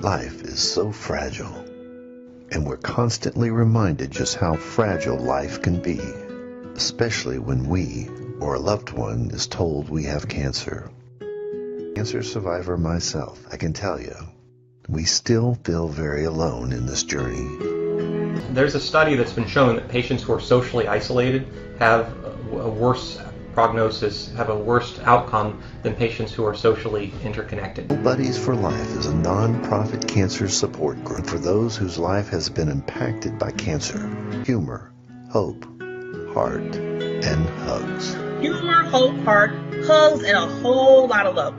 Life is so fragile, and we're constantly reminded just how fragile life can be, especially when we or a loved one is told we have cancer. Cancer survivor myself, I can tell you, we still feel very alone in this journey. There's a study that's been shown that patients who are socially isolated have a worse prognosis, have a worse outcome than patients who are socially interconnected. Buddies for Life is a non-profit cancer support group for those whose life has been impacted by cancer. Humor, hope, heart, and hugs. Humor, hope, heart, hugs, and a whole lot of love.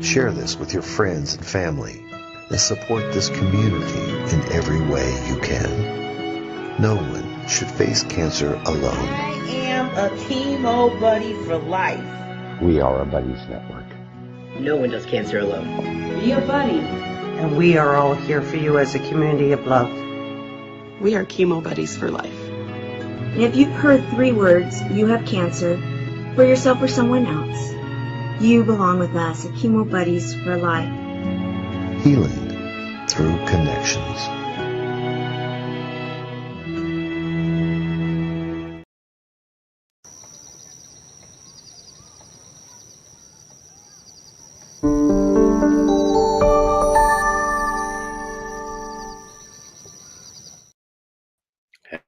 Share this with your friends and family and support this community in every way you can. No one should face cancer alone. I am a chemo buddy for life. We are a buddies network. No one does cancer alone. Be a buddy. And we are all here for you as a community of love. We are chemo buddies for life. And if you've heard 3 words, you have cancer, for yourself or someone else, you belong with us at Chemo Buddies for Life. Healing through connections.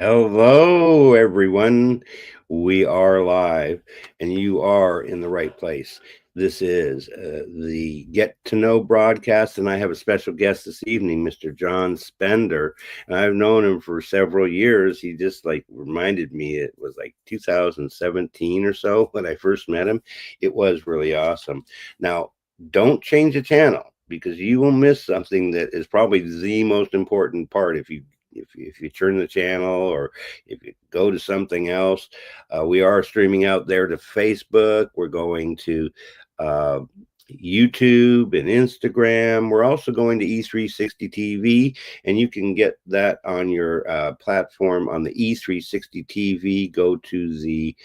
Hello, everyone. We are live, and you are in the right place. This is the Get to Know broadcast, and I have a special guest this evening, Mr. John Spender. And I've known him for several years. He just reminded me it was 2017 or so when I first met him. It was really awesome. Now, don't change the channel, because you will miss something that is probably the most important part if you turn the channel or if you go to something else. We are streaming out there to Facebook. We're going to YouTube and Instagram. We're also going to E360 TV, and you can get that on your platform on the E360 TV. Go to the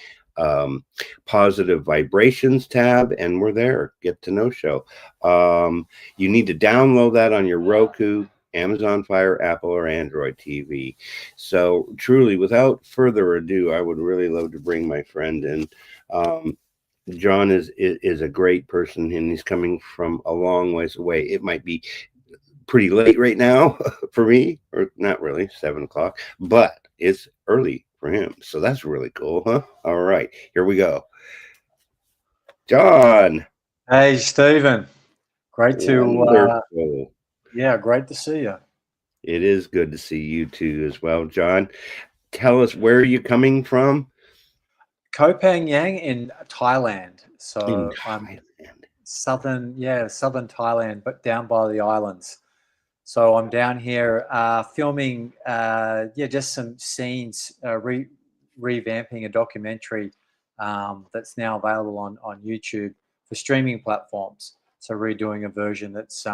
positive vibrations tab, and we're there. Get to Know show. You need to download that on your Roku, Amazon Fire, Apple, or Android TV. So truly, without further ado, I would really love to bring my friend in. John is a great person, and he's coming from a long ways away. It might be pretty late right now for me, or not really, 7 o'clock, but it's early for him. So that's really cool, huh? All right, here we go. John. Hey, Stephen. Great to great to see you. It is good to see you too as well, John. Tell us, where are you coming from? Koh Phangan in Thailand. So in Thailand. Southern Thailand, but down by the islands. So I'm down here filming just some scenes, revamping a documentary that's now available on YouTube for streaming platforms. So redoing a version that's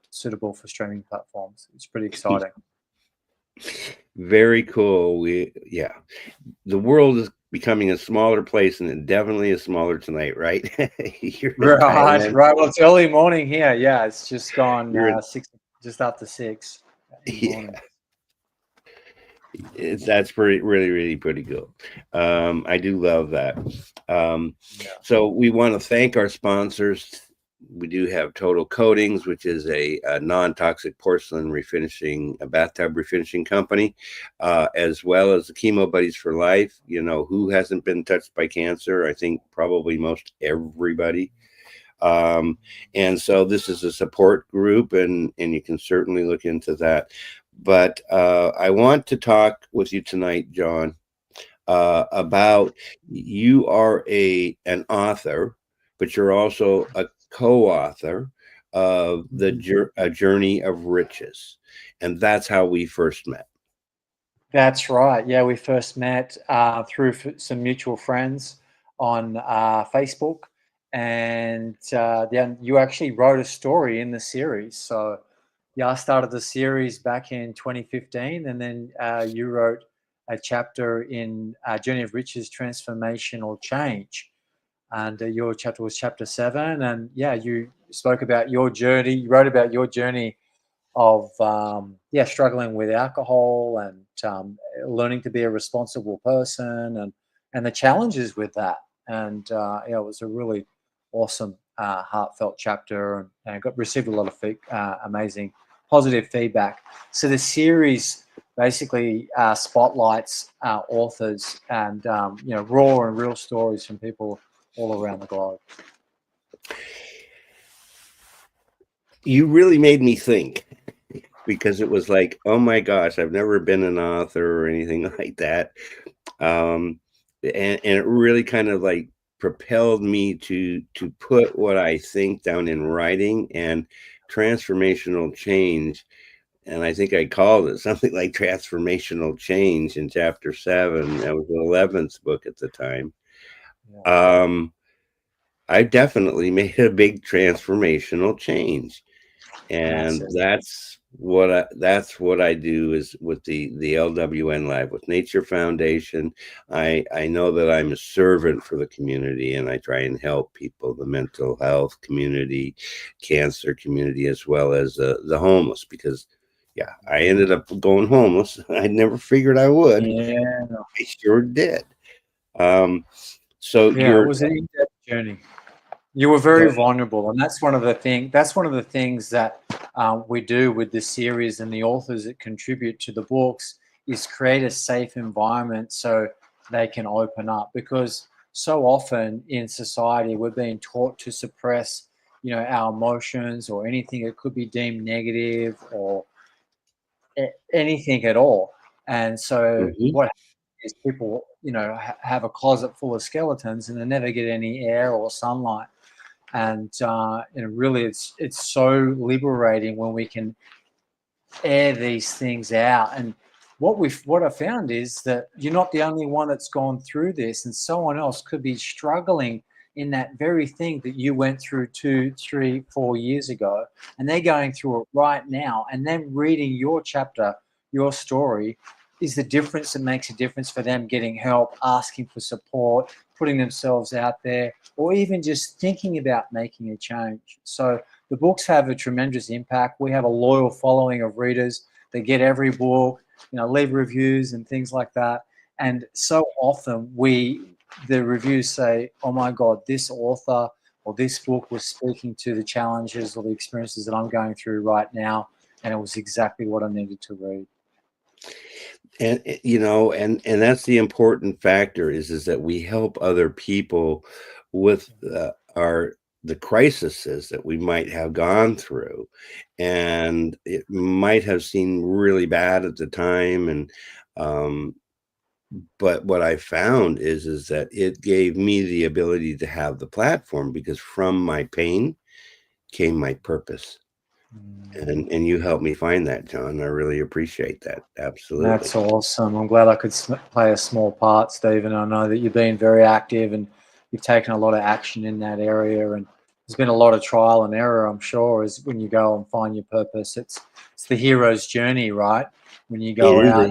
suitable for streaming platforms. It's pretty exciting. Very cool. The world is becoming a smaller place, and it definitely is smaller tonight, right? Right. Well, it's early morning here. Yeah, it's just gone 6, just after 6. Yeah. That's really pretty cool. I do love that. So we want to thank our sponsors. We do have Total Coatings, which is a non-toxic porcelain refinishing, a bathtub refinishing company, as well as the Chemo Buddies for Life. You know, who hasn't been touched by cancer? I think probably most everybody. And so this is a support group, and you can certainly look into that. But I want to talk with you tonight, John, about you are an author, but you're also a co-author of A Journey of Riches, and that's how we first met. That's right. Yeah, we first met through some mutual friends on Facebook, and then you actually wrote a story in the series. So I started the series back in 2015, and then you wrote a chapter in Journey of Riches, Transformational Change. And your chapter was chapter 7. And you spoke about your journey. You wrote about your journey struggling with alcohol and learning to be a responsible person and the challenges with that. And it was a really awesome, heartfelt chapter, and received a lot of amazing, positive feedback. So the series basically spotlights authors and raw and real stories from people all around the globe. You really made me think, because it was like, oh my gosh, I've never been an author or anything like that. And it really kind of like propelled me to put what I think down in writing, and transformational change. And I think I called it something like Transformational Change in chapter 7. That was the 11th book at the time. Yeah. I definitely made a big transformational change. And that's what I do is with the LWN Live with Nature Foundation. I know that I'm a servant for the community, and I try and help people, the mental health community, cancer community, as well as the homeless, because I ended up going homeless. I never figured I would. Yeah, I sure did. It was an in-depth journey. You were very vulnerable, and that's one of the things that we do with the series and the authors that contribute to the books, is create a safe environment so they can open up. Because so often in society we're being taught to suppress, our emotions or anything that could be deemed negative or anything at all. And so what happens is people, have a closet full of skeletons and they never get any air or sunlight. And really, it's so liberating when we can air these things out. And what I found is that you're not the only one that's gone through this, and someone else could be struggling in that very thing that you went through 2, 3, 4 years ago, and they're going through it right now. And then reading your chapter, your story, is the difference that makes a difference for them getting help, asking for support, putting themselves out there, or even just thinking about making a change. So the books have a tremendous impact. We have a loyal following of readers. They get every book, leave reviews and things like that. And so often the reviews say, oh my God, this author or this book was speaking to the challenges or the experiences that I'm going through right now. And it was exactly what I needed to read. And and that's the important factor is that we help other people with the crises that we might have gone through, and it might have seemed really bad at the time. And but what I found is that it gave me the ability to have the platform, because from my pain came my purpose. And you helped me find that, John. I really appreciate that. Absolutely. That's awesome. I'm glad I could play a small part, Stephen. I know that you've been very active and you've taken a lot of action in that area, and there's been a lot of trial and error, I'm sure, as when you go and find your purpose. It's the hero's journey, right? When you go out,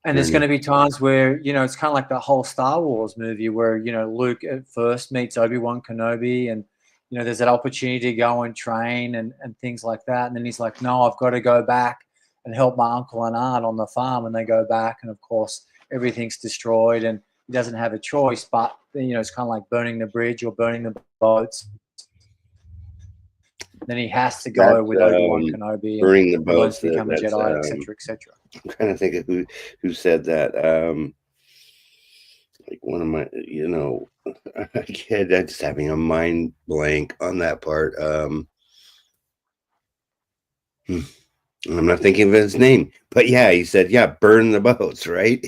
and there's going to be times where, it's kind of like the whole Star Wars movie where, Luke at first meets Obi-Wan Kenobi, and there's that opportunity to go and train and things like that. And then he's like, no, I've got to go back and help my uncle and aunt on the farm. And they go back, and of course, everything's destroyed and he doesn't have a choice. But, it's kind of like burning the bridge or burning the boats. Then he has to go with Obi-Wan Kenobi burning and the boats, to become a Jedi, etc., etc. I'm trying to think of who said that. Like one of my, I'm just having a mind blank on that part. I'm not thinking of his name, but yeah, he said, burn the boats, right?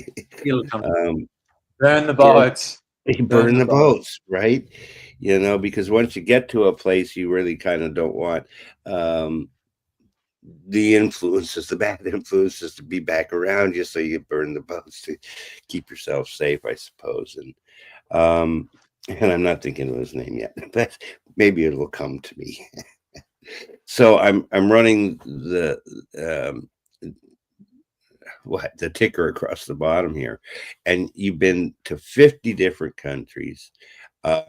Burn the boats. Burn the boats, right? Because once you get to a place, you really kind of don't want the influences, the bad influences, to be back around you, so you burn the boats to keep yourself safe, I suppose. And I'm not thinking of his name yet, but maybe it will come to me. So I'm running the ticker across the bottom here, and you've been to 50 different countries.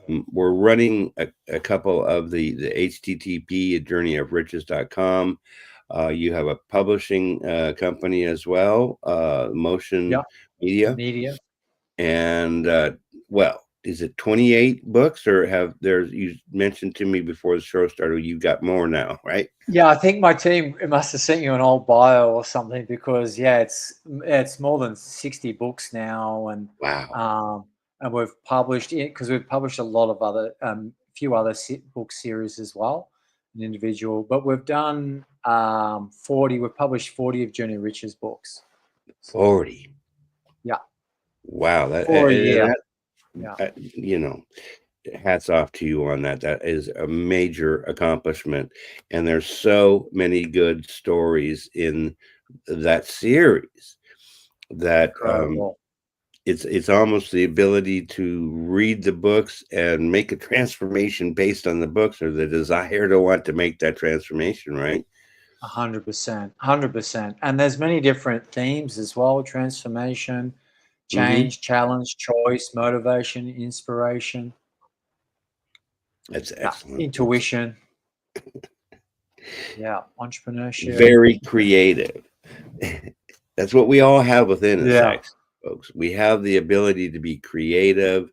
We're running a couple of the HTTP journeyofriches.com You have a publishing company as well, Motion Media. And well, is it 28 books, or have there's, you mentioned to me before the show started, you've got more now, right? Yeah, I think my team must have sent you an old bio or something, because it's more than 60 books now, and wow. And we've published it because we've published a lot of other few other book series as well, an individual. But we've done 40. We've published 40 of Junior Rich's books. 40. Yeah. Wow. That, for a year. You know, hats off to you on that. That is a major accomplishment, and there's so many good stories in that series that it's almost the ability to read the books and make a transformation based on the books, or the desire to want to make that transformation, right? 100%. And there's many different themes as well: transformation, change, challenge, choice, motivation, inspiration. That's excellent. Intuition. Yeah, entrepreneurship. Very creative. That's what we all have within us, folks. We have the ability to be creative,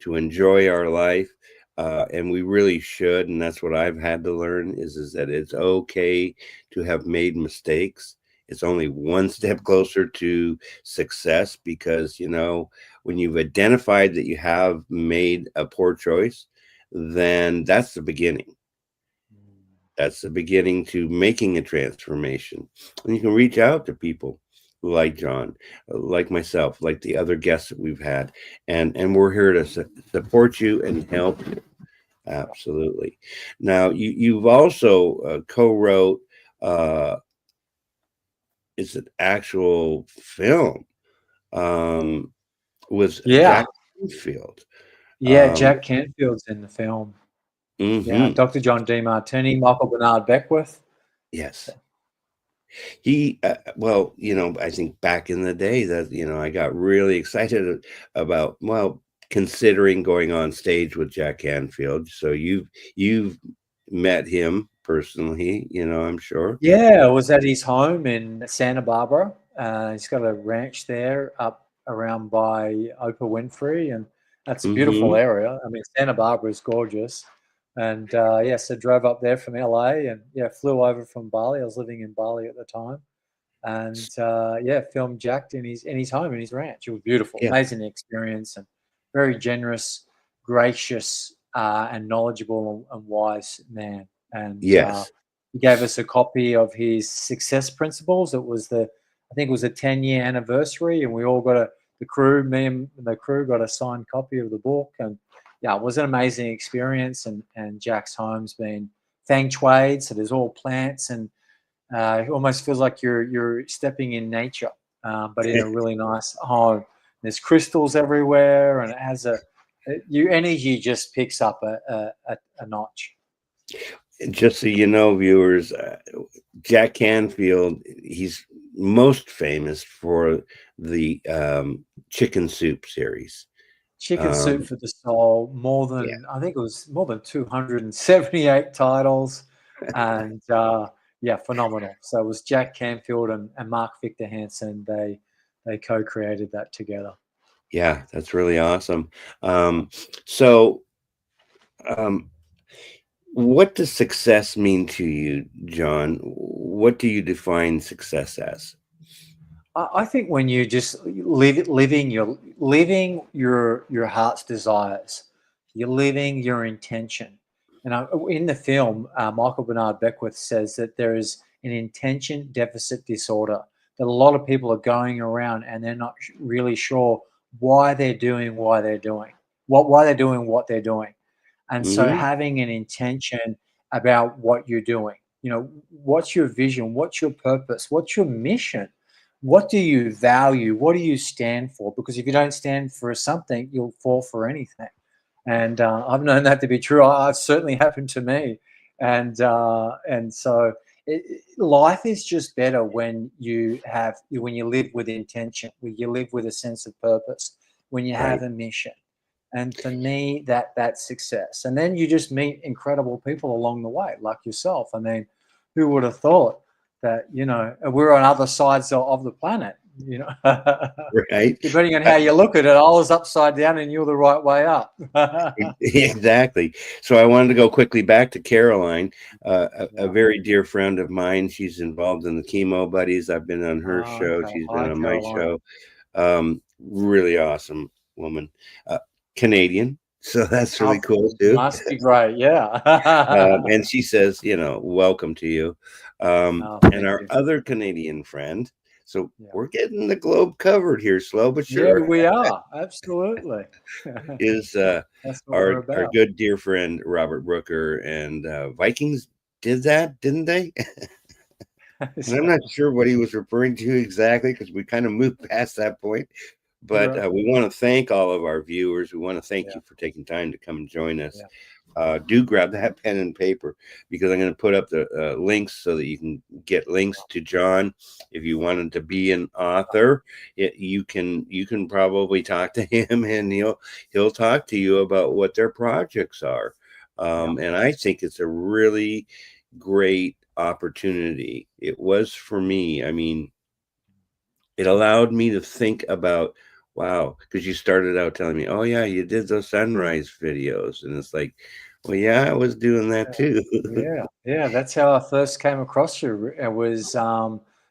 to enjoy our life, and we really should. And that's what I've had to learn is that it's okay to have made mistakes. It's only one step closer to success, because, you know, when you've identified that you have made a poor choice, then that's the beginning. That's the beginning to making a transformation. And you can reach out to people like John, like myself, like the other guests that we've had, and we're here to support you and help you. Absolutely. Now, you've also co-wrote it's an actual film with Jack Canfield. Jack Canfield's in the film. Yeah, Dr. John DeMartini, Michael Bernard Beckwith. Yes. He, well, you know, I think back in the day that, you know, I got really excited about, well, considering going on stage with Jack Canfield. So you've met him personally, you know, I'm sure. Yeah, I was at his home in Santa Barbara. He's got a ranch there up around by Oprah Winfrey, and that's a beautiful area. I mean, Santa Barbara is gorgeous. And so drove up there from LA, and flew over from Bali. I was living in Bali at the time, and filmed Jack in his home, in his ranch. It was beautiful, amazing experience, and very generous, gracious, and knowledgeable and wise man. And he gave us a copy of his success principles. It was I think it was a 10-year anniversary, and we all got me and the crew got a signed copy of the book. And yeah, it was an amazing experience, and Jack's home's been feng shuied, so there's all plants, and it almost feels like you're stepping in nature, but in a really nice home. There's crystals everywhere, and it has your energy just picks up a notch. Just so you know, viewers, Jack Canfield, he's most famous for the Chicken Soup series. Chicken Soup for the Soul, I think it was more than 278 titles, and phenomenal. So it was Jack Canfield and Mark Victor Hansen. They co-created that together. Yeah, that's really awesome. What does success mean to you, John? What do you define success as? I think when you just living your heart's desires, you're living your intention. And in the film, Michael Bernard Beckwith says that there is an intention deficit disorder, that a lot of people are going around and they're not really sure why they're doing what they're doing. And so having an intention about what you're doing, you know, what's your vision? What's your purpose? What's your mission? What do you value? What do you stand for? Because if you don't stand for something, you'll fall for anything. And I've known that to be true. It's certainly happened to me. And so life is just better when you live with intention, when you live with a sense of purpose, when you have a mission. And for me, that's success. And then you just meet incredible people along the way, like yourself. I mean, who would have thought that, you know, we're on other sides of the planet, you know. Right. Depending on how you look at it, I was upside down and you're the right way up. Exactly. So I wanted to go quickly back to Caroline, a very dear friend of mine. She's involved in the Chemo Buddies. I've been on her show. Okay. She's been Hi, on my Caroline. show. Really awesome woman. Canadian. So that's really cool too. Must be great. Yeah. And she says, you know, welcome to you. And our other Canadian friend. So we're getting the globe covered here, slow but sure. Yeah, we are. Absolutely. Is That's what we're our about. good dear friend Robert Brooker, and Vikings did that, didn't they? And I'm not sure what he was referring to exactly, because we kind of moved past that point. But we want to thank all of our viewers. We want to thank you for taking time to come and join us. Do grab that pen and paper, because I'm going to put up the links so that you can get links to John. If you wanted to be an author, you can probably talk to him, and he'll talk to you about what their projects are. And I think it's a really great opportunity. It was for me. I mean, it allowed me to think about, wow, because you started out telling me, oh yeah, you did those sunrise videos, and it's like, well, yeah, I was doing that too. Yeah, that's how I first came across you. It was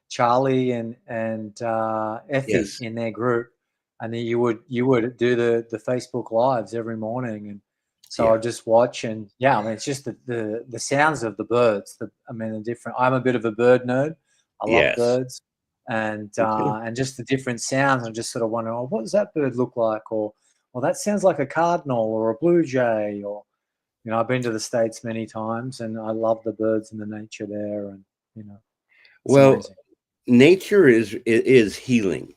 Charlie and Effie in their group, and then you would do the Facebook lives every morning, and so I just watch, and I mean, it's just the sounds of the birds. The different. I'm a bit of a bird nerd. I love birds. And just the different sounds. I just sort of wonder, oh, what does that bird look like? Or, well, that sounds like a cardinal or a blue jay. Or, you know, I've been to the States many times, and I love the birds and the nature there. And, you know, it's amazing. Nature is healing.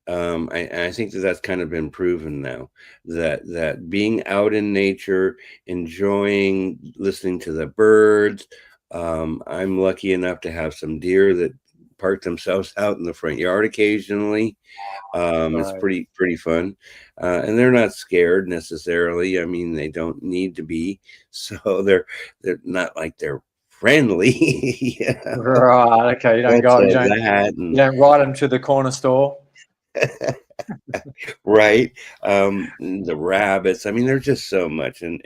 I think that's kind of been proven now, that being out in nature, enjoying listening to the birds. I'm lucky enough to have some deer that park themselves out in the front yard occasionally. It's pretty fun, and they're not scared necessarily. I mean, they don't need to be, so they're not like they're friendly. You know? Right. Okay. You don't ride them to the corner store. Right. The rabbits. I mean, there's just so much, and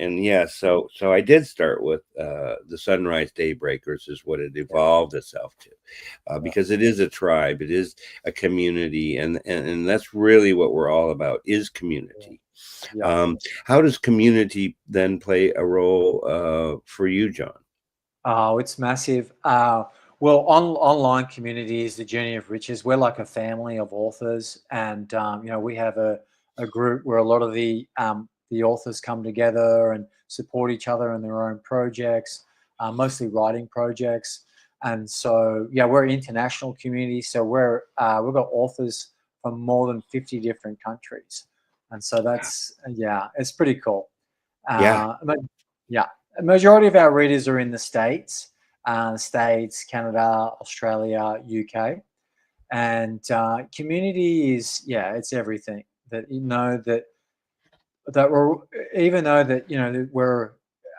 so I did start with the Sunrise Daybreakers is what it evolved itself to, because it is a tribe, it is a community, and that's really what we're all about, is community. How does community then play a role for you, John? Oh, it's massive. Well, online community is the journey of riches. We're like a family of authors, and you know, we have a group where a lot of the authors come together and support each other in their own projects, mostly writing projects. And so, we're an international community. So we've got authors from more than 50 different countries, and so that's it's pretty cool. A majority of our readers are in the States. States, Canada, Australia, UK, and community is it's everything. That you know that we're, even though that you know that we're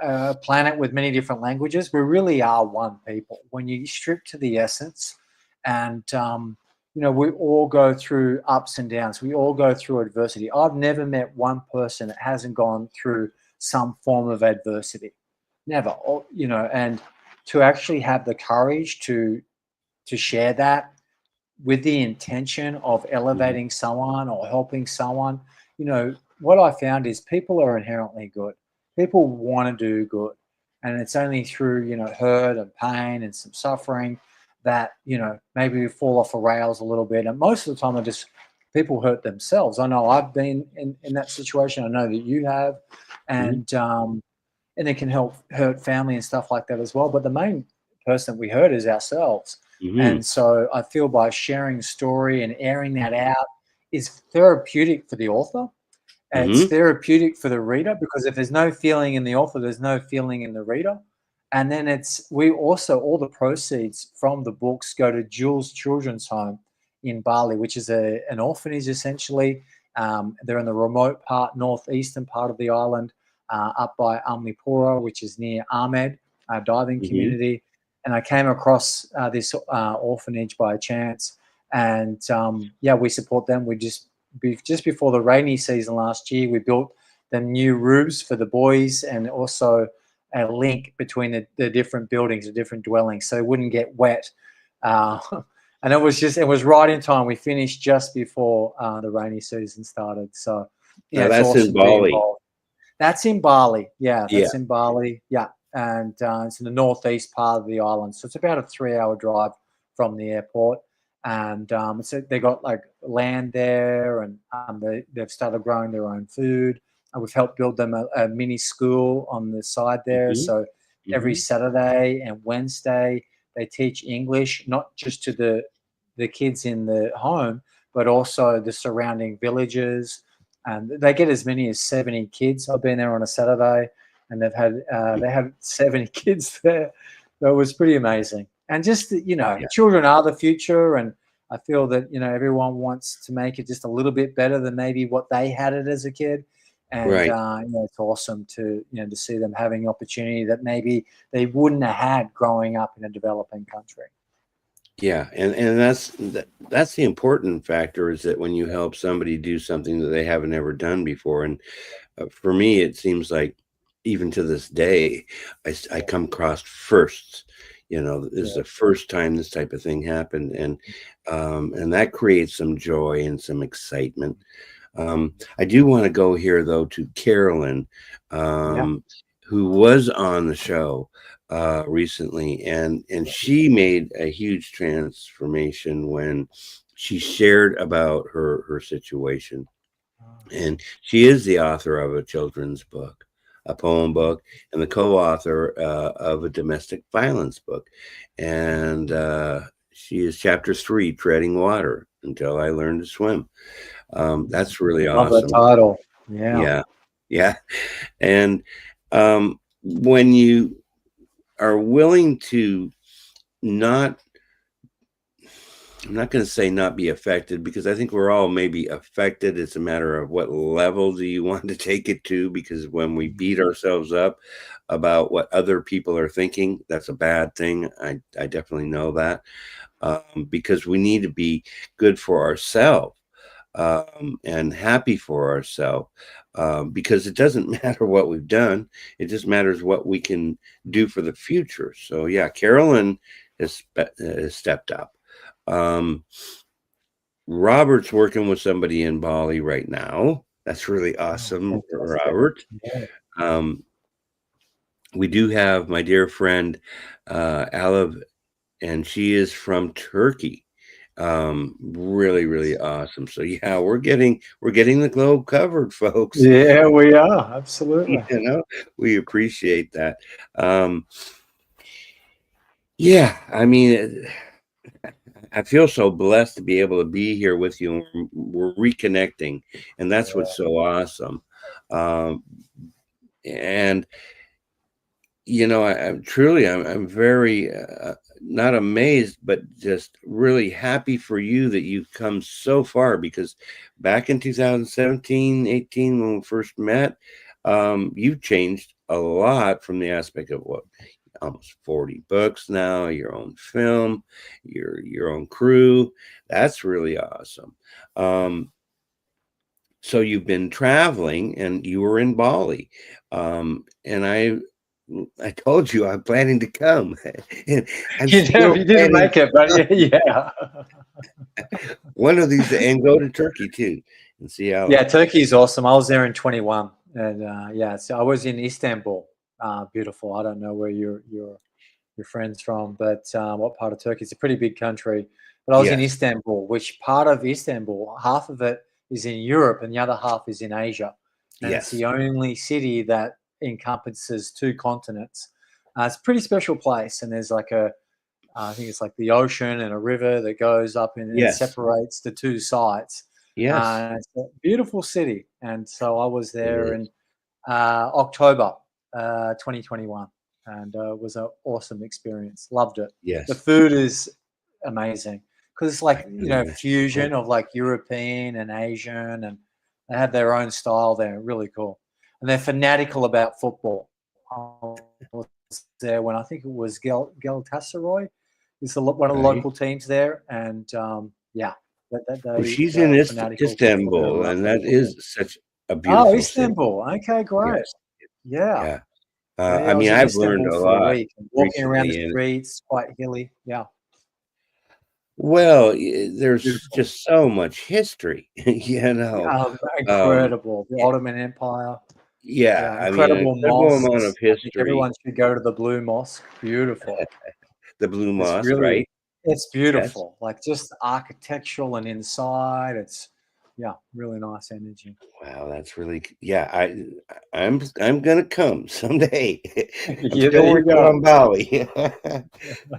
a planet with many different languages, we really are one people. When you strip to the essence, and you know, we all go through ups and downs. We all go through adversity. I've never met one person that hasn't gone through some form of adversity. Never. You know, and to actually have the courage to share that with the intention of elevating someone or helping someone, you know, what I found is people are inherently good. People want to do good. And it's only through, you know, hurt and pain and some suffering that, you know, maybe we fall off the rails a little bit. And most of the time, people hurt themselves. I know I've been in that situation. I know that you have. And it can hurt family and stuff like that as well. But the main person we hurt is ourselves. And so I feel by sharing a story and airing that out is therapeutic for the author. It's therapeutic for the reader, because if there's no feeling in the author, there's no feeling in the reader. And then all the proceeds from the books go to Jules Children's Home in Bali, which is an orphanage essentially. They're in the remote northeastern part of the island. Up by Amlipura, which is near Ahmed, diving community. and I came across this orphanage by chance, and yeah, we support them. We just before the rainy season last year, we built them new roofs for the boys, and also a link between the different buildings, the different dwellings, so it wouldn't get wet. And it was right in time. We finished just before the rainy season started. So yeah, Now, it's that's awesome in to be Bali. involved. That's in Bali. Yeah, Yeah. that's in Bali. Yeah, and it's in the northeast part of the island. So it's about a 3-hour drive from the airport. And so they got like land there, and they've started growing their own food. And we've helped build them a mini school on the side there. Mm-hmm. So every Saturday and Wednesday they teach English, not just to the kids in the home, but also the surrounding villages. And they get as many as 70 kids. I've been there on a Saturday, and they had 70 kids there. So it was pretty amazing. And just, children are the future, and I feel that, everyone wants to make it just a little bit better than maybe what they had it as a kid. And, Right. It's awesome to see them having opportunity that maybe they wouldn't have had growing up in a developing country. Yeah, and that's the important factor, is that when you help somebody do something that they haven't ever done before, and for me, it seems like even to this day, I come across firsts. This is the first time this type of thing happened, and that creates some joy and some excitement. I do want to go here though to Carolyn, who was on the show recently, and she made a huge transformation when she shared about her situation. And she is the author of a children's book, a poem book, and the co-author of a domestic violence book. And she is chapter 3, Treading Water Until I Learned to Swim. That's really awesome. Love that title. Yeah. And when you are willing to I'm not going to say not be affected, because I think we're all maybe affected. It's a matter of what level do you want to take it to, because when we beat ourselves up about what other people are thinking, that's a bad thing. I definitely know that, because we need to be good for ourselves and happy for ourselves, because it doesn't matter what we've done. It just matters what we can do for the future. So yeah, Carolyn has stepped up. Robert's working with somebody in Bali right now. That's really awesome, Robert. We do have my dear friend Aliv, and she is from Turkey. Really, really awesome. So yeah, we're getting the globe covered, folks. Yeah, we are. Absolutely. We appreciate that. Yeah, I mean, I feel so blessed to be able to be here with you. We're reconnecting, and that's what's so awesome. And I'm very not amazed, but just really happy for you that you've come so far, because back in 2017, 18, when we first met, you've changed a lot from the aspect of almost 40 books now, your own film, your own crew. That's really awesome. So you've been traveling, and you were in Bali, and I told you I'm planning to come. And you didn't make it, but yeah. One of these, and go to Turkey too, and see how. Yeah, Turkey is awesome. I was there in 21, and so I was in Istanbul. Beautiful. I don't know where your friend's from, but what part of Turkey? It's a pretty big country. But I was in Istanbul, which part of Istanbul, half of it is in Europe and the other half is in Asia. And it's the only city that encompasses 2 continents. It's a pretty special place, and there's like I think it's like the ocean and a river that goes up and it separates the 2 sides. It's a beautiful city, and so I was there in October 2021, and it was an awesome experience. Loved it. The food is amazing, because it's like fusion of like European and Asian, and they have their own style there. Really cool, and they're fanatical about football. I was there when I think it was Galatasaray. It's one of the Right. local teams there, and yeah, Well, they she's in are fanatical for their Istanbul, love and for that football. is such a Oh, beautiful city. Istanbul. Okay, great. Yes. Yeah. Yeah. Yeah, I I was mean, in I've learned Istanbul a for a lot week, and walking around the recently, and streets, quite hilly. Yeah, well, there's beautiful. just so much history, you know. Um, Incredible. The eh, Ottoman Empire. yeah, Yeah, I mean, an incredible incredible amount mosques. of I think history. everyone should go to the Blue Mosque. Beautiful. The Blue It's Mosque, really, right? it's Yes. beautiful. Like just architectural and inside. It's yeah, really nice energy. Wow, that's really yeah. I'm gonna come someday. I'm Yeah, there still you working go. on Bali,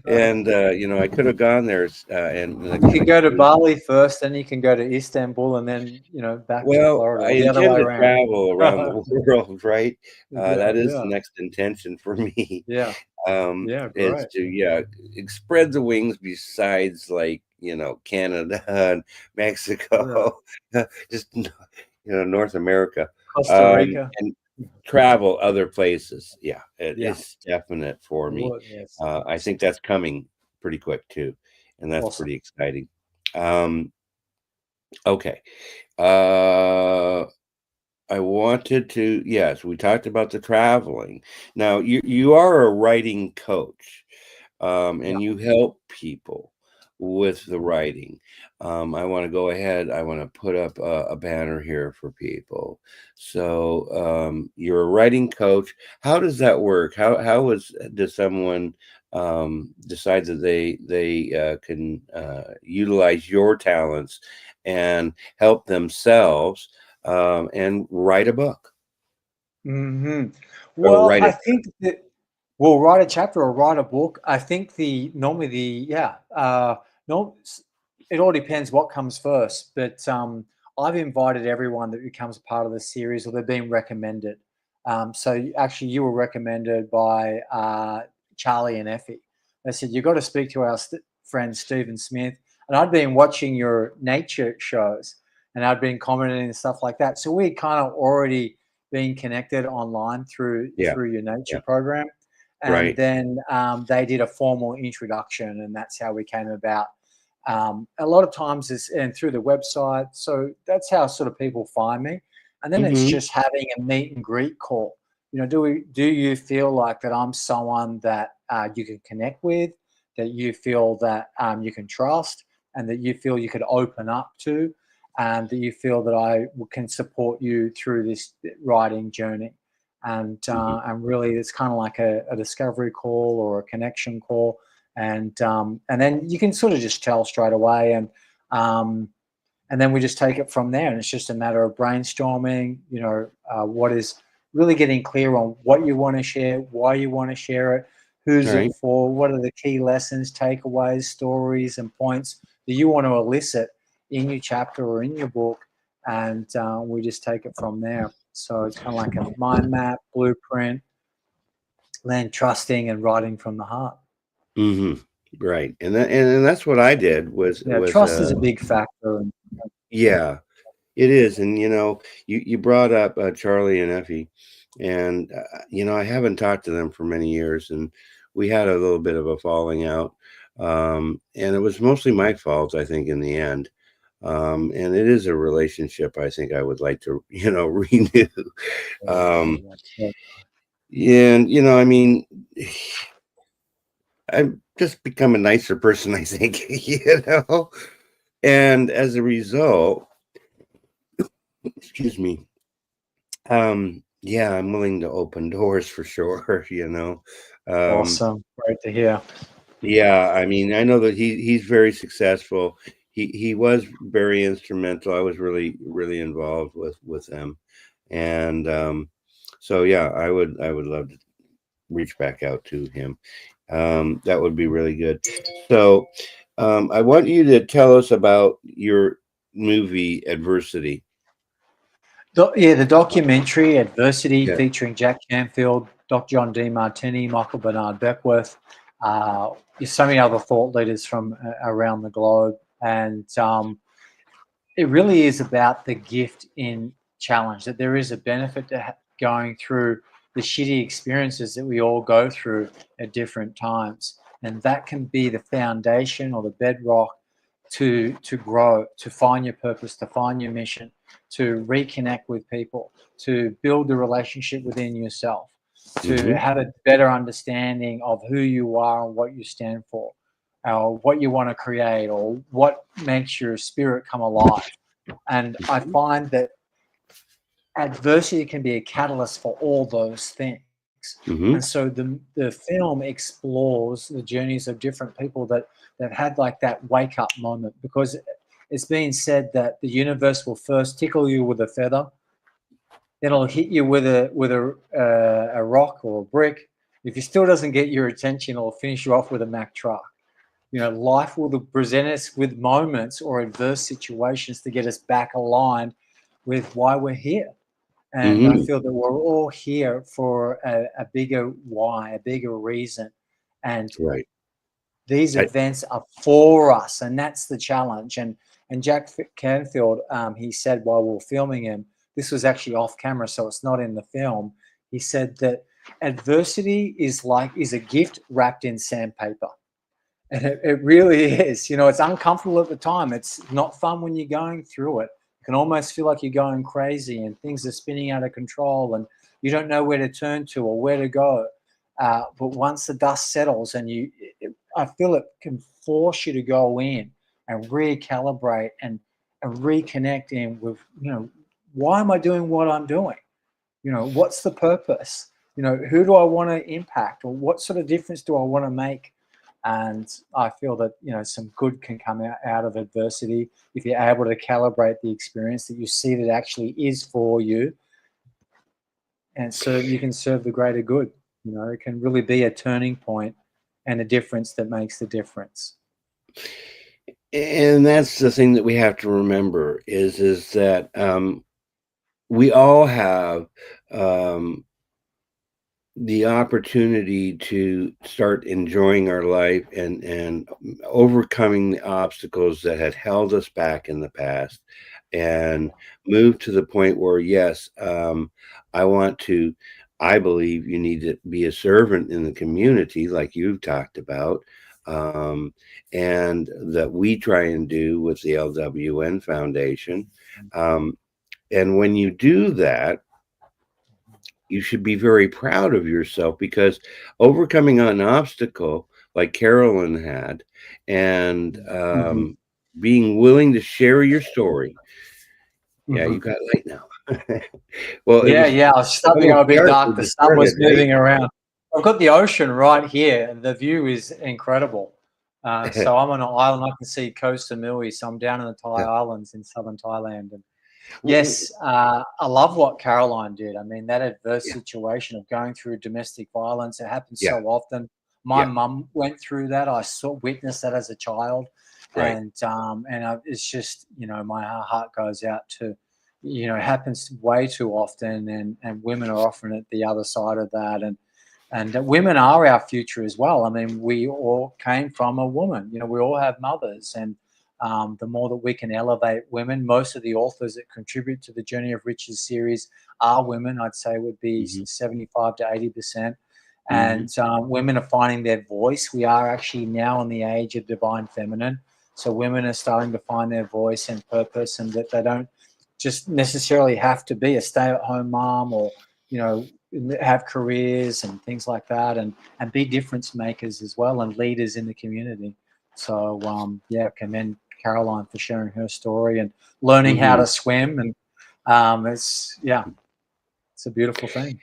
and I could have gone there, and You can like go to Bali first, then you can go to Istanbul, and then back to well, Florida, I or the other intend way to around. travel around the world, right? Yeah, That is the yeah, next intention for me. yeah, yeah. Is Great. to spread the wings besides like Canada and Yeah. Mexico, just North America, Costa Rica. and travel other places. Yeah, Yeah, it's definite for me. would, yes. I think that's coming pretty quick too, and that's Awesome. pretty exciting. Okay. Uh, I wanted to, yes, we talked about the traveling. Now you are a writing coach, Yeah. and you help people with the writing. I want to go ahead. I want to put up a banner here for people. So you're a writing coach. How does that work? Does someone decide that they can utilize your talents and help themselves and write a book hmm or Well, write I a think that we'll write a chapter or write a book. I think the normally the yeah no, it all depends what comes first. But I've invited everyone that becomes part of the series, or they've been recommended. Actually, you were recommended by Charlie and Effie. They said you've got to speak to our friend Stephen Smith, and I'd been watching your nature shows, and I'd been commenting and stuff like that. So we kind of already being connected online through yeah, your nature yeah, program, and right. then they did a formal introduction, and that's how we came about. A lot of times is and through the website, so that's how sort of people find me, and then it's Mm-hmm. just having a meet and greet call. Do you feel like that I'm someone that you can connect with, that you feel that you can trust, and that you feel you could open up to, and that you feel that I can support you through this writing journey. Mm-hmm. And really, it's kind of like a discovery call or a connection call, and then you can sort of just tell straight away, and then we just take it from there. And it's just a matter of brainstorming. What is really getting clear on what you want to share, why you want to share it, All who's it right. for, what are the key lessons, takeaways, stories, and points that you want to elicit in your chapter or in your book, and we just take it from there. So it's kind of like a mind map, blueprint, then trusting and writing from the heart. Mm-hmm. Right. And that's what I did Yeah, was trust is a big factor. yeah, it is. And you brought up Charlie and Effie, and I haven't talked to them for many years, and we had a little bit of a falling out, and it was mostly my fault, I think, in the end. And it is a relationship I think I would like to renew. um and I mean, I've just become a nicer person, I think. And as a result, excuse me, yeah, I'm willing to open doors for sure. um Awesome. Great to hear. yeah, I mean, I know that he's very successful. He was very instrumental. I was really involved with him. And so yeah, I would love to reach back out to him. That would be really good. So I want you to tell us about your movie Adversity. The documentary Adversity, Yeah. featuring Jack Canfield, Dr. John D. Martini, Michael Bernard Beckwith, so many other thought leaders from around the globe. And it really is about the gift in challenge, that there is a benefit to going through the shitty experiences that we all go through at different times. And that can be the foundation or the bedrock to grow, to find your purpose, to find your mission, to reconnect with people, to build the relationship within yourself, to have a better understanding of who you are and what you stand for, what you want to create, or what makes your spirit come alive. And I find that adversity can be a catalyst for all those things. And so the film explores the journeys of different people that had like that wake up moment, because it's been said that the universe will first tickle you with a feather, then it'll hit you with a rock or a brick. If it still doesn't get your attention, it'll finish you off with a Mack truck. You know, life will present us with moments or adverse situations to get us back aligned with why we're here. And I feel that we're all here for a bigger why, a bigger reason. And these events are for us, and that's the challenge. And Jack Canfield, he said while we were filming him, this was actually off camera, so it's not in the film. He said that adversity is a gift wrapped in sandpaper. And it really is. You know, it's uncomfortable at the time. It's not fun when you're going through it. You can almost feel like you're going crazy and things are spinning out of control and you don't know where to turn to or where to go. But once the dust settles and I feel it can force you to go in and recalibrate and reconnect in with, you know, why am I doing what I'm doing? You know, what's the purpose? You know, who do I want to impact, or what sort of difference do I want to make? And I feel that, you know, some good can come out of adversity if you're able to calibrate the experience, that you see that actually is for you, and so you can serve the greater good. You know, it can really be a turning point and a difference that makes the difference. And that's the thing that we have to remember is that we all have the opportunity to start enjoying our life and overcoming the obstacles that had held us back in the past, and move to the point where, yes, I believe you need to be a servant in the community like you've talked about, and that we try and do with the LWN Foundation. And when you do that, you should be very proud of yourself, because overcoming an obstacle like Carolyn had, and being willing to share your story. Yeah, you got light now. Well, I was starting a bit dark. The sun was moving around. I've got the ocean right here, and the view is incredible. So I'm on an island. I can see Koh Samui. So I'm down in the Thai Islands in southern Thailand. And yes, I love what Caroline did. I mean, that adverse situation of going through domestic violence, it happens so often. My mum went through that. I witnessed that as a child. And it's just, you know, my heart goes out to, you know, it happens way too often, and women are often at the other side of that. And women are our future as well. I mean, we all came from a woman. You know, we all have mothers, and the more that we can elevate women, most of the authors that contribute to the Journey of Riches series are women. I'd say would be 75 to 80%. And women are finding their voice. We are actually now in the age of divine feminine. So women are starting to find their voice and purpose, and that they don't just necessarily have to be a stay-at-home mom, or, you know, have careers and things like that, and be difference makers as well, and leaders in the community. So commend Caroline for sharing her story and learning how to swim, and it's a beautiful thing.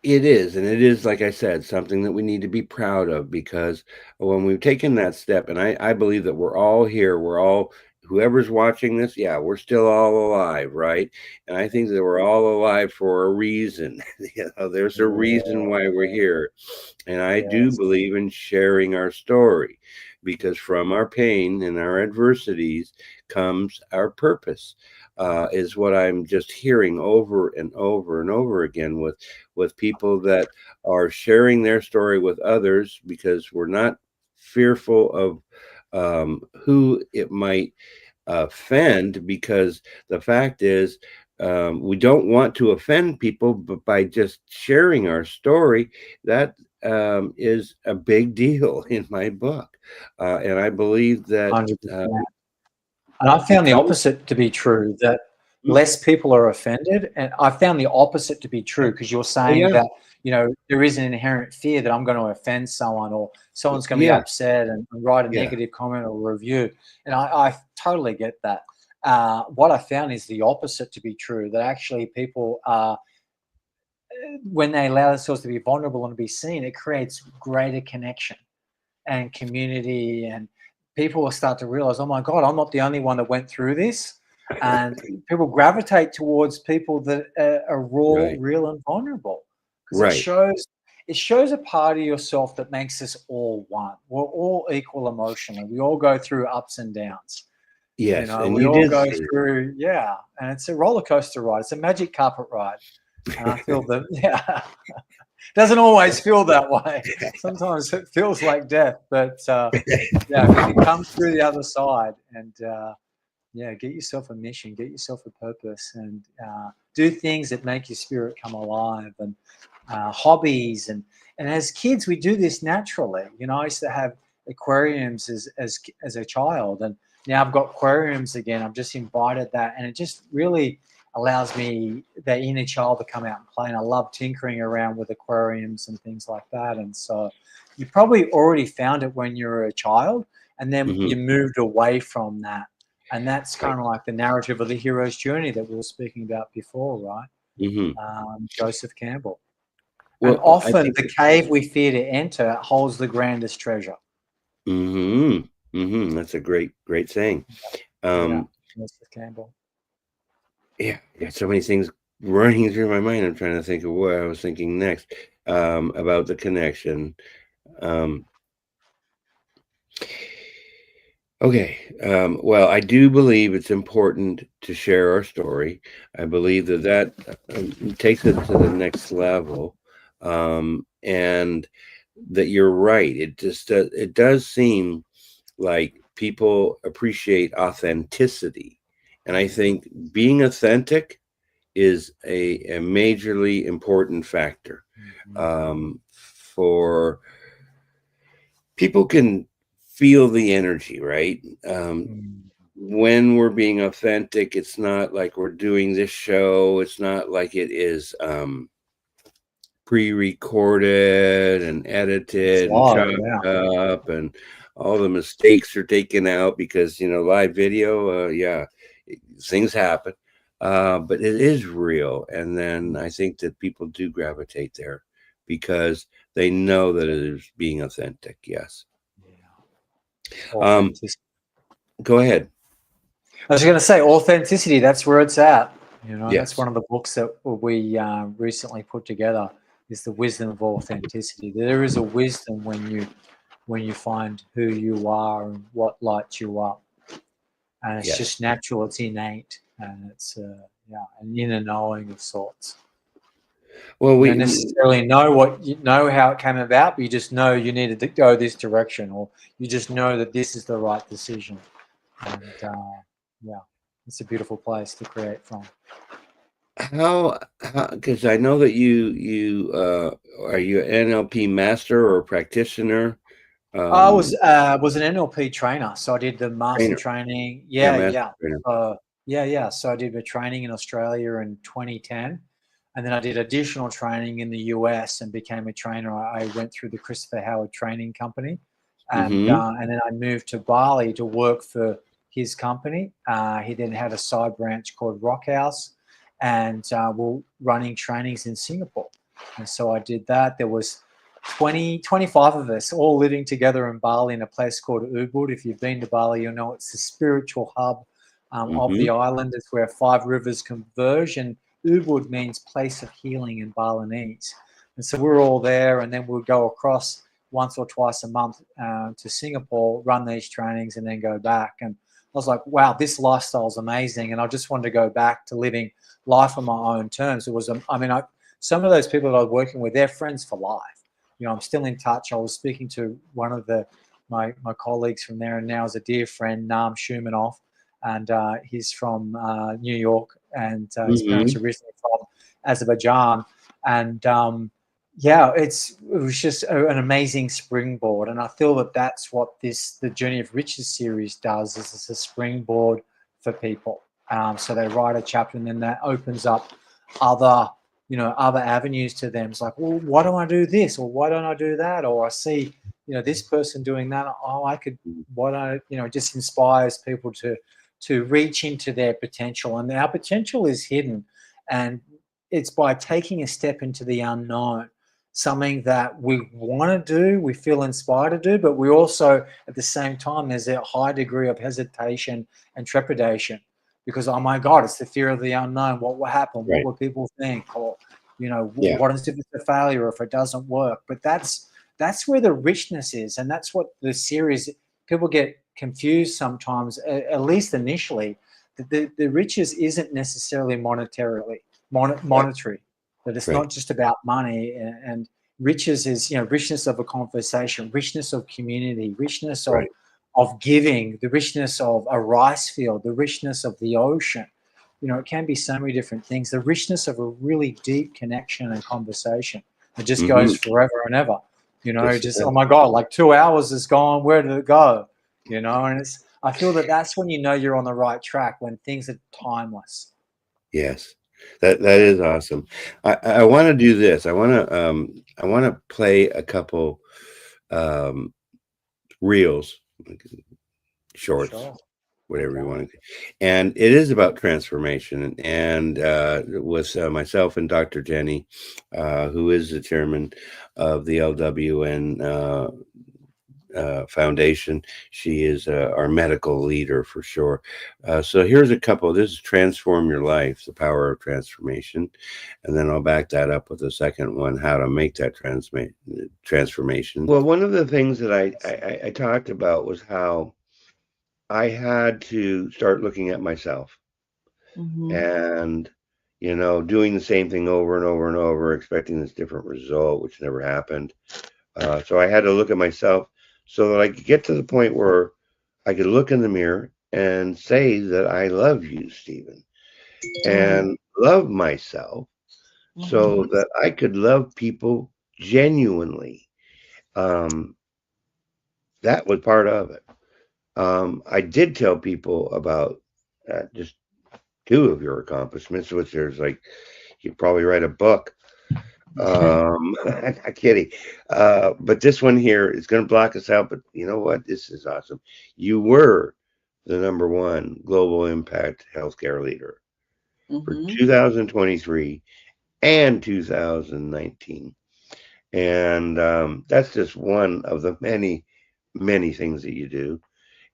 It is, and it is, like I said, something that we need to be proud of, because when we've taken that step, and I believe that we're all here, whoever's watching this, we're still all alive, right? And I think that we're all alive for a reason. You know, there's a reason why we're here. And I do believe in sharing our story, because from our pain and our adversities comes our purpose, is what I'm just hearing over and over and over again with people that are sharing their story with others, because we're not fearful of who it might offend, because the fact is, we don't want to offend people, but by just sharing our story, that is a big deal in my book. And I believe that 100%. And I found the opposite to be true, that less people are offended. And I found the opposite to be true, because you're saying that, you know, there is an inherent fear that I'm going to offend someone, or someone's going to be upset and write a negative comment or review. And I totally get that. What I found is the opposite to be true, that actually people are, when they allow themselves to be vulnerable and to be seen, it creates greater connection and community, and people will start to realize, oh my God, I'm not the only one that went through this. And people gravitate towards people that are raw, real, and vulnerable, because it shows a part of yourself that makes us all one. We're all equal emotionally. We all go through ups and downs. Yes, you know, and we you all did go say through, and it's a roller coaster ride. It's a magic carpet ride. And I feel that, doesn't always feel that way. Sometimes it feels like death, but if you come through the other side and get yourself a mission, get yourself a purpose, and do things that make your spirit come alive, and hobbies. And as kids, we do this naturally. You know, I used to have aquariums as a child, and now I've got aquariums again. I've just invited that, and it just really allows me, the inner child, to come out and play. And I love tinkering around with aquariums and things like that. And so you probably already found it when you were a child, and then you moved away from that. And that's kind of like the narrative of the hero's journey that we were speaking about before, right? Joseph Campbell. Well, and often the cave we fear to enter holds the grandest treasure. That's a great saying. Joseph Campbell. Yeah, so many things running through my mind. I'm trying to think of what I was thinking next about the connection. Well, I do believe it's important to share our story. I believe that takes it to the next level, and that you're right. It does seem like people appreciate authenticity. And I think being authentic is a majorly important factor. For people can feel the energy, right? When we're being authentic, it's not like we're doing this show. It's not like it is pre-recorded and edited and chopped up, and all the mistakes are taken out, because, you know, live video, things happen, but it is real. And then I think that people do gravitate there because they know that it is being authentic. Yes. Go ahead. I was going to say, authenticity, that's where it's at. You know, that's one of the books that we recently put together, is the wisdom of authenticity. There is a wisdom when you find who you are and what lights you up. And it's just natural, it's innate, and it's an inner knowing of sorts. Well, we don't necessarily know how it came about, but you just know you needed to go this direction, or you just know that this is the right decision. And it's a beautiful place to create from. How? Because I know that you are you an NLP master or practitioner? I was an NLP trainer, so I did the master training. So I did the training in Australia in 2010, and then I did additional training in the US and became a trainer. I went through the Christopher Howard Training Company, and then I moved to Bali to work for his company. He then had a side branch called Rock House, and we're running trainings in Singapore. And so I did that. There was 25 of us all living together in Bali in a place called Ubud. If you've been to Bali, you'll know it's the spiritual hub of the island. It's where 5 rivers converge, and Ubud means place of healing in Balinese. And so we're all there, and then we'll go across once or twice a month to Singapore, run these trainings, and then go back. And I was like, wow, this lifestyle is amazing. And I just wanted to go back to living life on my own terms. It was, some of those people that I was working with, they're friends for life. You know, I'm still in touch. I was speaking to one of my colleagues from there, and now is a dear friend, Naam Shumanov, and he's from New York, and his parents are originally from Azerbaijan, and it was just an amazing springboard. And I feel that that's what the Journey of Riches series does, is it's a springboard for people. So they write a chapter, and then that opens up other avenues to them. It's like, well, why don't I do this, or why don't I do that, or I see this person doing that, oh, I could, why don't it just inspires people to reach into their potential. And our potential is hidden, and it's by taking a step into the unknown, something that we want to do, we feel inspired to do, but we also, at the same time, there's a high degree of hesitation and trepidation, because, oh my God, it's the fear of the unknown. What will happen? What will people think? Or, what if it's a failure, or if it doesn't work? But that's where the richness is. And that's what the series, people get confused sometimes, at least initially, that the riches isn't necessarily monetary, that it's not just about money. And riches is, richness of a conversation, richness of community, richness of giving, the richness of a rice field, the richness of the ocean. It can be so many different things. The richness of a really deep connection and conversation that just goes forever and ever. Oh my God, like 2 hours is gone. Where did it go? And I feel that that's when you're on the right track, when things are timeless. Yes, that is awesome. I want to do this. I want to play a couple reels, shorts, whatever you want to. And it is about transformation. And with myself and Dr. Jenny, who is the chairman of the LWN Foundation. She is our medical leader for sure. So here's a couple. This is Transform Your Life, the Power of Transformation. And then I'll back that up with the second one, how to make that transformation. Well, one of the things that I talked about was how I had to start looking at myself and, doing the same thing over and over and over, expecting this different result, which never happened. So I had to look at myself so that I could get to the point where I could look in the mirror and say that I love you, Stephen, and love myself so that I could love people genuinely. That was part of it. I did tell people about just 2 of your accomplishments, which there's like, you'd probably write a book. I'm kidding. But this one here is going to block us out. But you know what? This is awesome. You were the #1 global impact healthcare leader for 2023 and 2019. And that's just one of the many, many things that you do.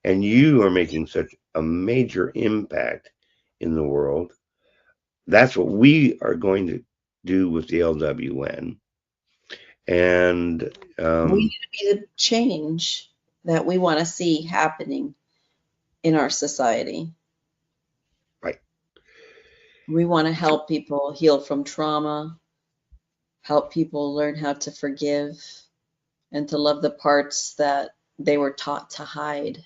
And you are making such a major impact in the world. That's what we are going to do with the LWN. And we need to be the change that we want to see happening in our society. Right. We want to help people heal from trauma, help people learn how to forgive, and to love the parts that they were taught to hide.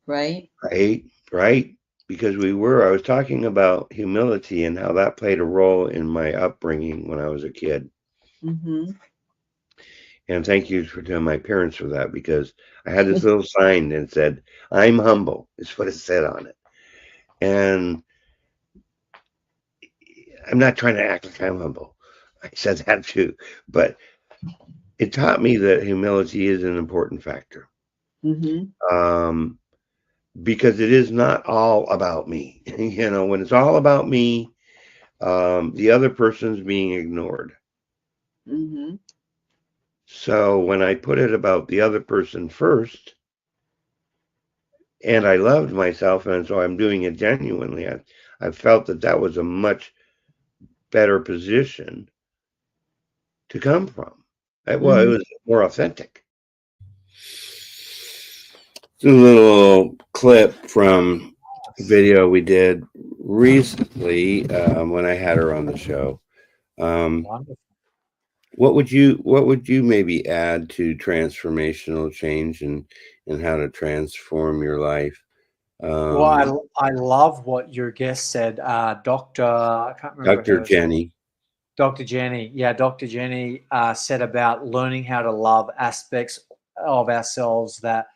Right? Right. Because I was talking about humility and how that played a role in my upbringing when I was a kid. And thank you to my parents for that, because I had this little sign that said, "I'm humble," is what it said on it. And I'm not trying to act like I'm humble. I said that too. But it taught me that humility is an important factor. Because it is not all about me. When it's all about me, the other person's being ignored. So when I put it about the other person first, and I loved myself, and so I'm doing it genuinely, I felt that was a much better position to come from. It was more authentic. A little clip from a video we did recently when I had her on the show. What would you maybe add to transformational change and how to transform your life Well, I love what your guest said. Doctor, I can't remember Dr. her. Jenny. Dr. Jenny. Yeah, Dr. Jenny said about learning how to love aspects of ourselves that,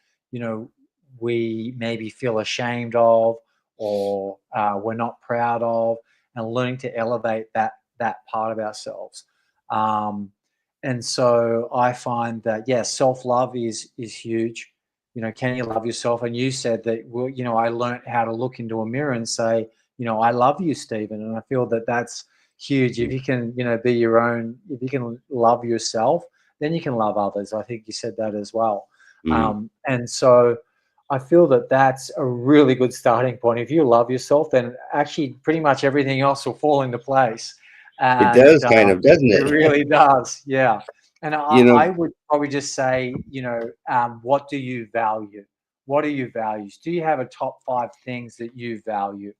we maybe feel ashamed of, or we're not proud of, and learning to elevate that part of ourselves. And so I find that, yeah, self-love is huge. Can you love yourself? And you said that, well, I learned how to look into a mirror and say, I love you, Stephen. And I feel that that's huge. If you can, be your own, if you can love yourself, then you can love others. I think you said that as well. And so I feel that that's a really good starting point. If you love yourself, then actually pretty much everything else will fall into place. It And does kind of, doesn't it it? really does. Yeah. And I would probably just say, what do you value? What are your values? Do you have a top 5 things that you value?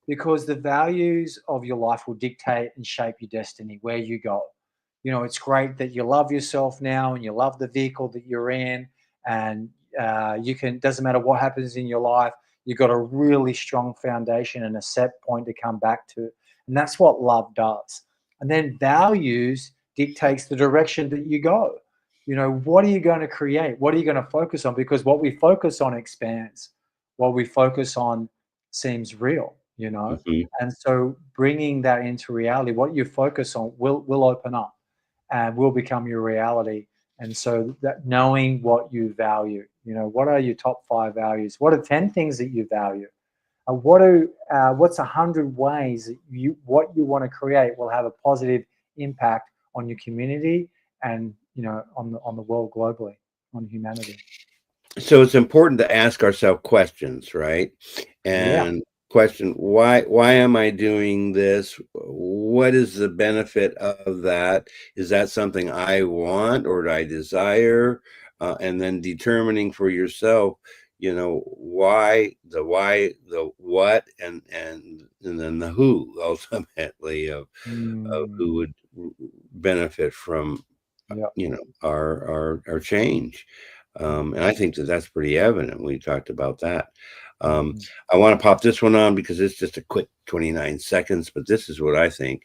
Because the values of your life will dictate and shape your destiny, where you go. It's great that you love yourself now and you love the vehicle that you're in, and doesn't matter what happens in your life, you've got a really strong foundation and a set point to come back to. And that's what love does. And then values dictates the direction that you go. What are you going to create? What are you going to focus on? Because what we focus on expands. What we focus on seems real. And so bringing that into reality, what you focus on will open up and will become your reality. And so that knowing what you value, what are your top 5 values? What are 10 things that you value? What's 100 ways that what you want to create will have a positive impact on your community and, on the world globally, on humanity. So it's important to ask ourselves questions, right? And question, why am I doing this? What is the benefit of that? Is that something I want or I desire? And then determining for yourself, why, the what, and then the who, ultimately, of who would benefit from our change. And I think that that's pretty evident. We talked about that. I want to pop this one on because it's just a quick 29 seconds, but this is what I think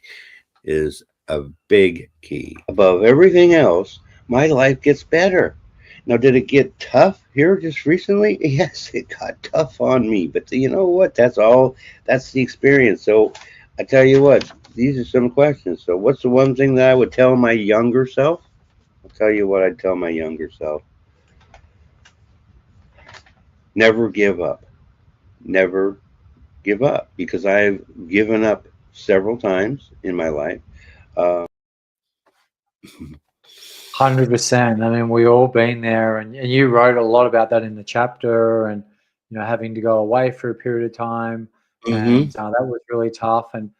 is a big key. Above everything else, my life gets better. Now, did it get tough here just recently? Yes, it got tough on me, but you know what? That's the experience. So I tell you what, these are some questions. So what's the one thing that I would tell my younger self? I'll tell you what I'd tell my younger self. Never give up. Never give up, because I've given up several times in my life. 100%. I mean, we all been there, and you wrote a lot about that in the chapter, and having to go away for a period of time, and that was really tough. And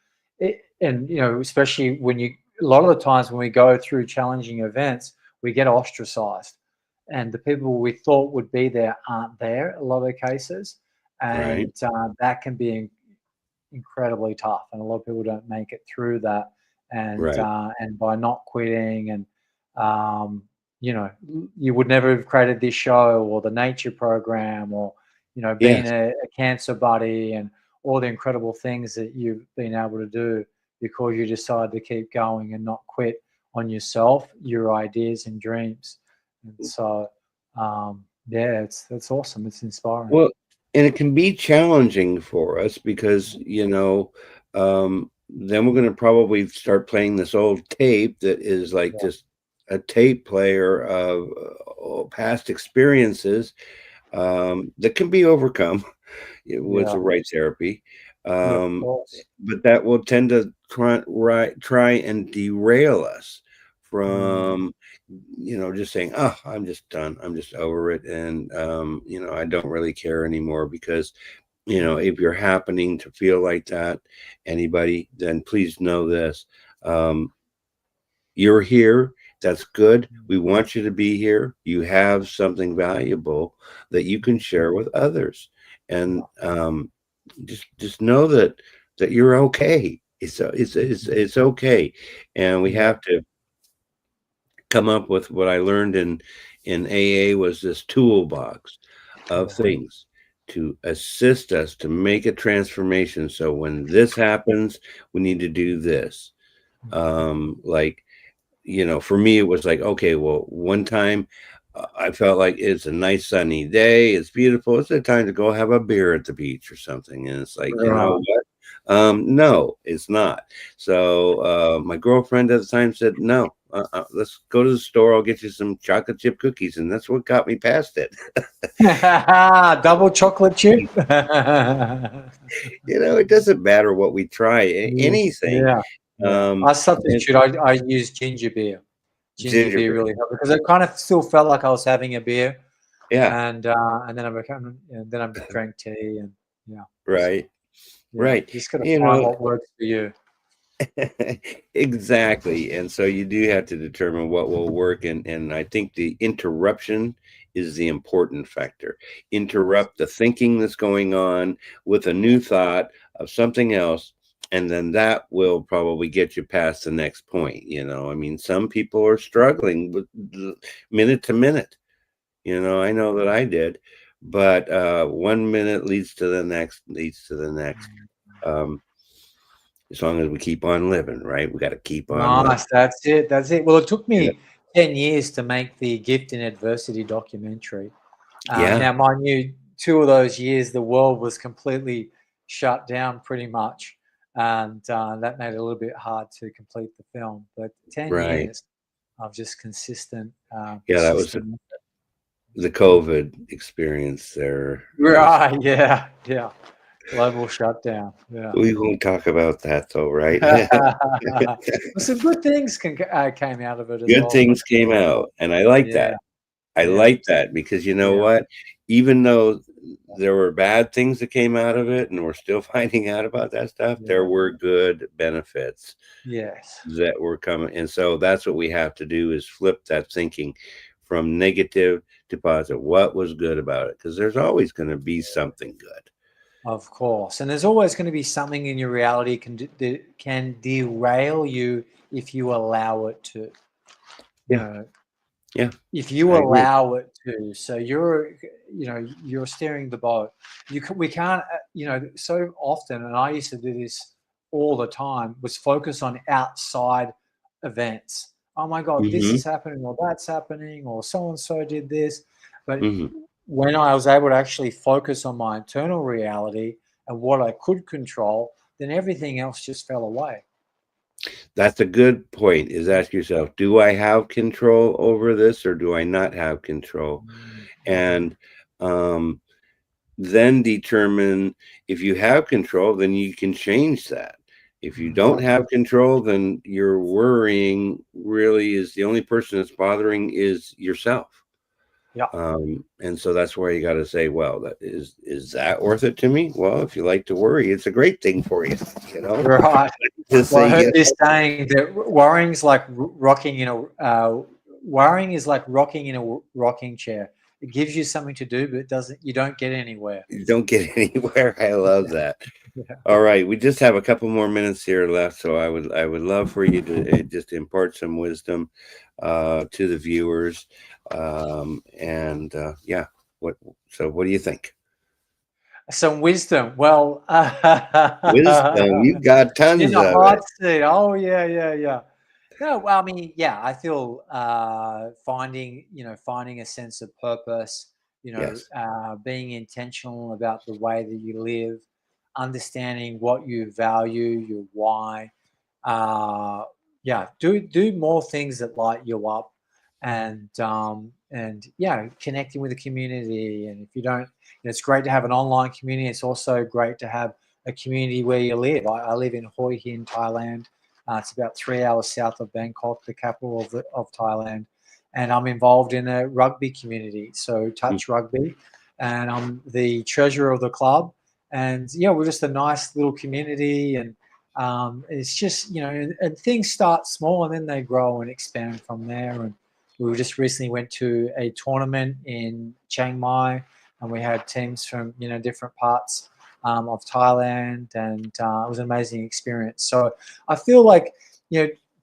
especially when a lot of the times when we go through challenging events, we get ostracized, and the people we thought would be there aren't there. A lot of the cases, and that can be incredibly tough, and a lot of people don't make it through that. And by not quitting, and you would never have created this show or the nature program, or being a cancer buddy, and all the incredible things that you've been able to do because you decided to keep going and not quit on yourself, your ideas and dreams. And so it's awesome. It's inspiring. Well, and it can be challenging for us because then we're going to probably start playing this old tape that is like just a tape player of past experiences that can be overcome with the right therapy. But that will tend to try and derail us from just saying, oh, I'm just done, I'm just over it, and I don't really care anymore. Because if you're happening to feel like that, anybody, then please know this: you're here. That's good. We want you to be here. You have something valuable that you can share with others, and just know that you're okay. It's okay, and we have to come up with what I learned in AA was this toolbox of things to assist us to make a transformation. So when this happens, we need to do this. Like, you know, for me, it was like, okay, well, one time I felt like it's a nice sunny day. It's beautiful. It's a time to go have a beer at the beach or something. And it's like, you know what? No, it's not. So my girlfriend at the time said, no, let's go to the store. I'll get you some chocolate chip cookies. And that's what got me past it. Double chocolate chip. You know, it doesn't matter what we try, anything. Yeah. I substitute. I use ginger beer. Ginger beer really helped because I kind of still felt like I was having a beer. Yeah. And then I became, and then I drank tea and Right. Right. Just gotta find what works for you. Exactly. And so you do have to determine what will work. And I think the interruption is the important factor. Interrupt the thinking that's going on with a new thought of something else. And then that will probably get you past the next point. You know, I mean, some people are struggling with minute to minute. You know, I know that I did, but 1 minute leads to the next, as long as we keep on living, right? We got to keep on living. That's it. That's it. Well, it took me 10 years to make the Gift in Adversity documentary. Now, mind you, 2 of those years, the world was completely shut down pretty much. And that made it a little bit hard to complete the film. But 10 years of just consistent. That was the COVID experience there. Right. Yeah. Global shutdown. Yeah. We won't talk about that though, right? Some good things came out of it as well. Good things came out, and I like that. I like that because you know what? Even though there were bad things that came out of it, and we're still finding out about that stuff, there were good benefits. That were coming, and so that's what we have to do is flip that thinking from negative to positive. What was good about it? Because there's always going to be something good. Of course. And there's always going to be something in your reality that can derail you if you allow it to. If you allow it to. So you're steering the boat. We can't, so often, and I used to do this all the time, was focus on outside events. Oh my God, this is happening, or that's happening, or so-and-so did this. But when I was able to actually focus on my internal reality and what I could control, then everything else just fell away. That's a good point, is ask yourself, do I have control over this or do I not have control? And then determine if you have control, then you can change that. If you don't have control, then your worrying really is the only person that's bothering is yourself. And so that's where you got to say, well, is that worth it to me? Well, if you like to worry, it's a great thing for you, you know. Right. Well, I heard this saying that worrying is like rocking in a rocking chair. It gives you something to do, but you don't get anywhere. You don't get anywhere. I love that. All right, we just have a couple more minutes here left, so I would love for you to just impart some wisdom to the viewers. What do you think? Some wisdom. Well, wisdom. You got tons in the of hot it. seat. Oh yeah. No, well, I mean, I feel finding a sense of purpose. Being intentional about the way that you live, understanding what you value, your why. Do more things that light you up. And connecting with the community. And if you don't, it's great to have an online community. It's also great to have a community where you live. I live in Hoi Hin, Thailand. It's about 3 hours south of Bangkok, the capital of Thailand. And I'm involved in a rugby community, so Touch Rugby. And I'm the treasurer of the club. And, we're just a nice little community. And it's just, and things start small and then they grow and expand from there. And we just recently went to a tournament in Chiang Mai, and we had teams from different parts of Thailand, and it was an amazing experience. So I feel like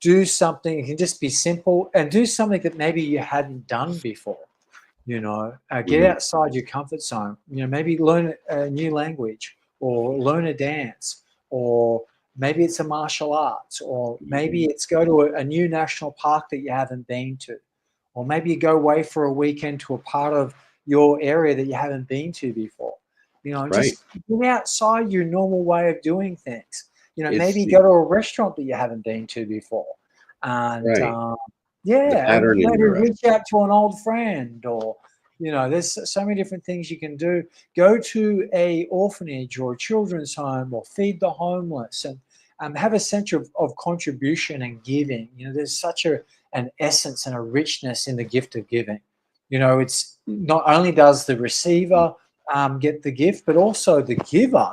do something. It can just be simple, and do something that maybe you hadn't done before. Get outside your comfort zone. Maybe learn a new language, or learn a dance, or maybe it's a martial arts, or maybe it's go to a new national park that you haven't been to, or maybe you go away for a weekend to a part of your area that you haven't been to before. Just get outside your normal way of doing things. Maybe go to a restaurant that you haven't been to before, and maybe reach out to an old friend, or there's so many different things you can do. Go to a orphanage or a children's home, or feed the homeless, and have a sense of contribution and giving. There's such an essence and a richness in the gift of giving. It's not only does the receiver get the gift, but also the giver.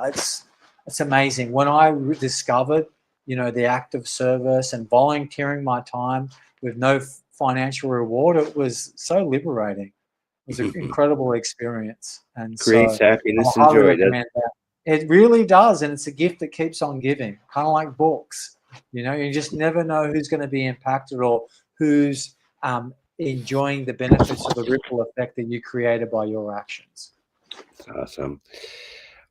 It's amazing. When I discovered, the act of service and volunteering my time with no financial reward, it was so liberating. It was an incredible experience, and creates happiness I and highly joy. recommend that. It really does, and it's a gift that keeps on giving, kind of like books. You just never know who's going to be impacted, or who's enjoying the benefits of the ripple effect that you created by your actions. Awesome.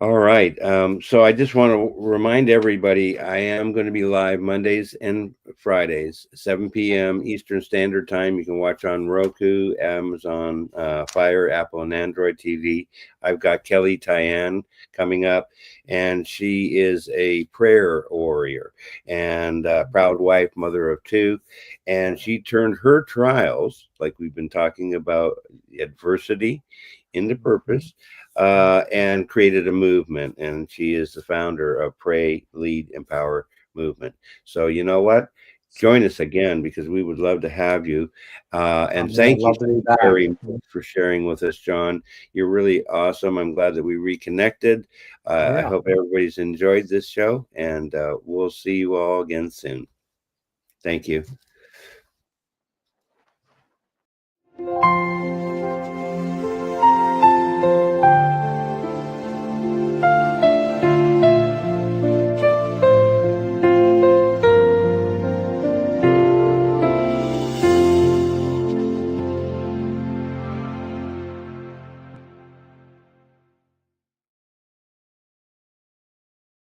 All right. So I just want to remind everybody, I am going to be live Mondays and Fridays, 7 p.m. Eastern Standard Time. You can watch on Roku, Amazon Fire, Apple, and Android TV. I've got Kelly Tyan coming up, and she is a prayer warrior and proud wife, mother of 2. And she turned her trials, like we've been talking about, adversity, into purpose. And created a movement, and she is the founder of Pray, Lead, Empower movement. So you know what? Join us again, because we would love to have you. And thank you very much for sharing with us, John. You're really awesome. I'm glad that we reconnected. I hope everybody's enjoyed this show, and we'll see you all again soon. Thank you.